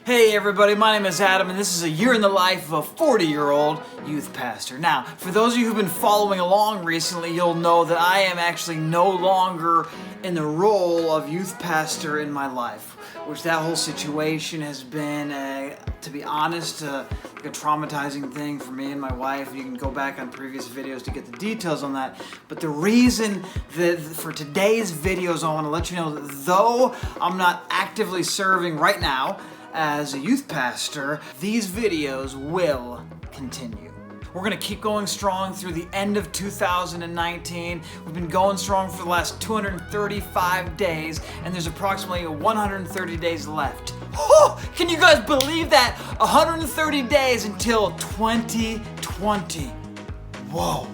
Hey everybody, my name is Adam and this is a year in the life of a 40-year-old youth pastor. Now, for those of you who've been following along recently, you'll know that I am actually no longer in the role of youth pastor in my life, which that whole situation has been, to be honest, like a traumatizing thing for me and my wife. You can go back on previous videos to get the details on that. But the reason that for today's videos, I want to let you know that though I'm not actively serving right now as a youth pastor, these videos will continue. We're going to keep going strong through the end of 2019. We've been going strong for the last 235 days, and there's approximately 130 days left. Oh, can you guys believe that? 130 days until 2020. Whoa.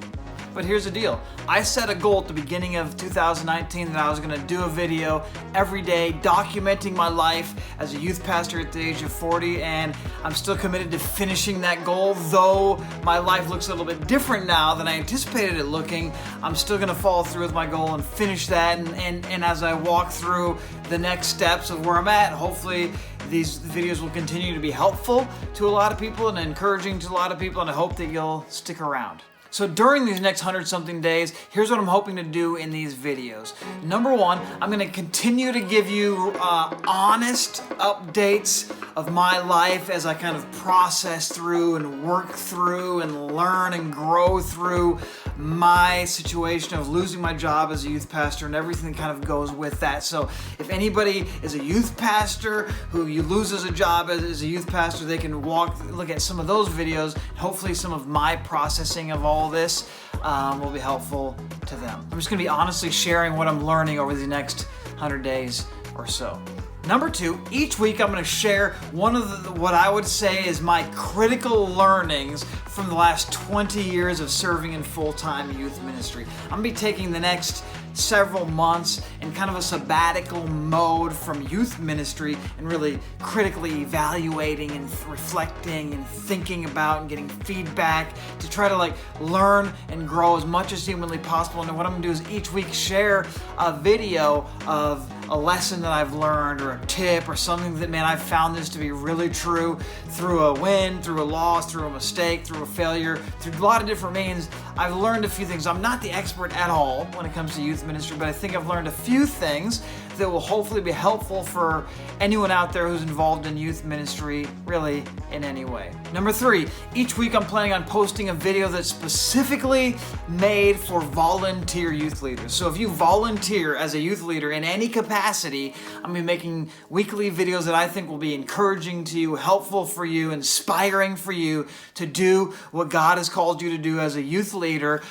But here's the deal. I set a goal at the beginning of 2019 that I was going to do a video every day documenting my life as a youth pastor at the age of 40, and I'm still committed to finishing that goal. Though my life looks a little bit different now than I anticipated it looking, I'm still going to follow through with my goal and finish that, and as I walk through the next steps of where I'm at, hopefully these videos will continue to be helpful to a lot of people and encouraging to a lot of people, and I hope that you'll stick around. So during these next 100-something days, here's what I'm hoping to do in these videos. Number one, I'm going to continue to give you honest updates of my life as I kind of process through and work through and learn and grow through my situation of losing my job as a youth pastor and everything that kind of goes with that. So if anybody is a youth pastor who you lose as a job as a youth pastor, they can look at some of those videos. Hopefully some of my processing of all this will be helpful to them. I'm just going to be honestly sharing what I'm learning over the next 100 days or so. Number two, each week I'm going to share one of what I would say is my critical learnings from the last 20 years of serving in full-time youth ministry. I'm going to be taking the next several months in kind of a sabbatical mode from youth ministry and really critically evaluating and reflecting and thinking about and getting feedback to try to learn and grow as much as humanly possible. And what I'm going to do is each week share a video of a lesson that I've learned or a tip or something that, man, I've found this to be really true through a win, through a loss, through a mistake, through a failure, through a lot of different means. I've learned a few things. I'm not the expert at all when it comes to youth ministry, but I think I've learned a few things that will hopefully be helpful for anyone out there who's involved in youth ministry, really in any way. Number three, each week I'm planning on posting a video that's specifically made for volunteer youth leaders. So if you volunteer as a youth leader in any capacity, I'm going to be making weekly videos that I think will be encouraging to you, helpful for you, inspiring for you to do what God has called you to do as a youth leader,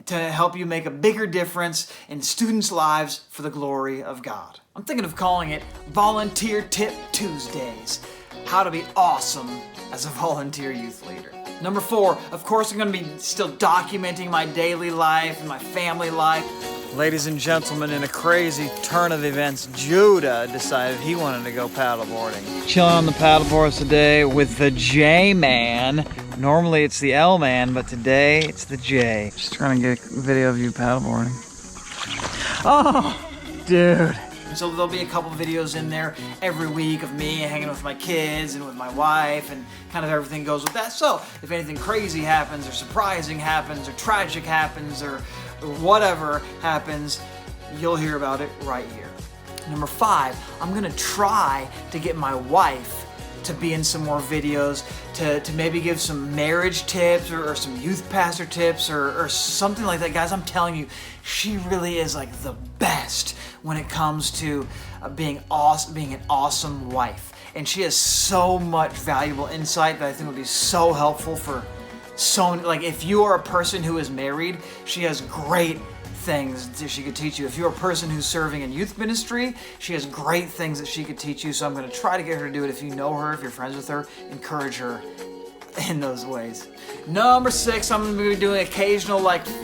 to help you make a bigger difference in students' lives for the glory of God. I'm thinking of calling it Volunteer Tip Tuesdays. How to be awesome as a volunteer youth leader. Number four, of course, I'm going to be still documenting my daily life and my family life. Ladies and gentlemen, in a crazy turn of events, Judah decided he wanted to go paddleboarding. Chilling on the paddleboards today with the J-Man. Normally it's the L-Man, but today it's the J. Just trying to get a video of you paddleboarding. Oh, dude. So there'll be a couple videos in there every week of me hanging with my kids and with my wife and kind of everything goes with that. So if anything crazy happens or surprising happens or tragic happens or whatever happens, you'll hear about it right here. Number five, I'm going to try to get my wife to be in some more videos, to maybe give some marriage tips or some youth pastor tips or something like that. Guys, I'm telling you, she really is like the best when it comes to being an awesome wife. And she has so much valuable insight that I think would be so helpful for so many. Like if you are a person who is married, she has great things that she could teach you. If you're a person who's serving in youth ministry, she has great things that she could teach you. So I'm going to try to get her to do it. If you know her, if you're friends with her, encourage her in those ways. Number six, I'm going to be doing occasional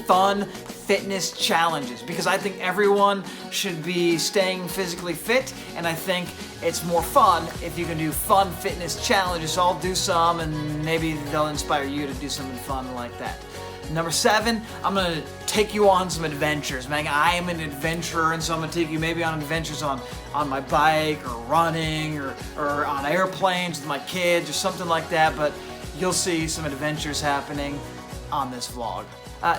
fun fitness challenges because I think everyone should be staying physically fit, and I think it's more fun if you can do fun fitness challenges. So I'll do some and maybe they'll inspire you to do something fun like that. Number 7, I'm gonna take you on some adventures, man. I am an adventurer, and so I'm gonna take you maybe on adventures on my bike or running or on airplanes with my kids or something like that, but you'll see some adventures happening on this vlog.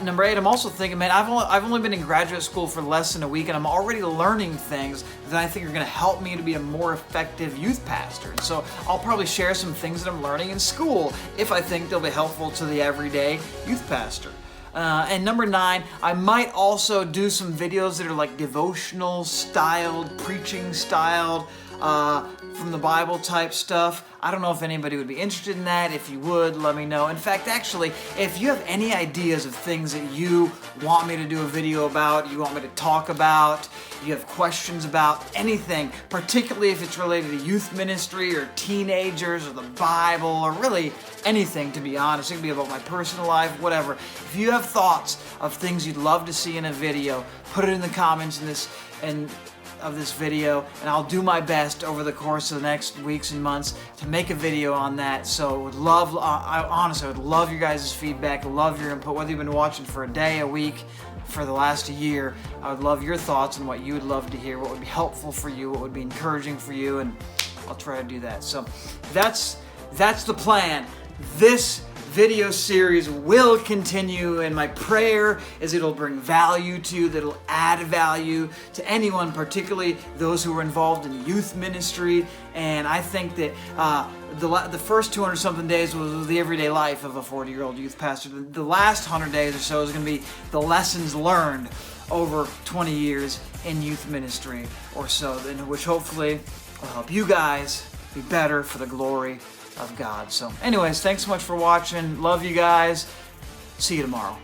Number 8, I'm also thinking, man, I've only been in graduate school for less than a week, and I'm already learning things that I think are going to help me to be a more effective youth pastor. And so I'll probably share some things that I'm learning in school if I think they'll be helpful to the everyday youth pastor. And number 9, I might also do some videos that are like devotional styled, preaching styled, from the Bible type stuff. I don't know if anybody would be interested in that. If you would, let me know. In fact, actually, if you have any ideas of things that you want me to do a video about, you want me to talk about, you have questions about anything, particularly if it's related to youth ministry or teenagers or the Bible or really anything, to be honest. It can be about my personal life, whatever. If you have thoughts of things you'd love to see in a video, put it in the comments of this video, and I'll do my best over the course of the next weeks and months to make a video on that. So honestly, I would love your guys' feedback, love your input, whether you've been watching for a day, a week, for the last year. I would love your thoughts on what you would love to hear, what would be helpful for you, what would be encouraging for you, and I'll try to do that. So that's the plan. This video series will continue, and my prayer is it'll bring value to you, that it'll add value to anyone, particularly those who are involved in youth ministry. And I think that the first 200 something days was the everyday life of a 40-year-old youth pastor. The last 100 days or so is going to be the lessons learned over 20 years in youth ministry or so, which hopefully will help you guys be better for the glory of God. So anyways, thanks so much for watching. Love you guys. See you tomorrow.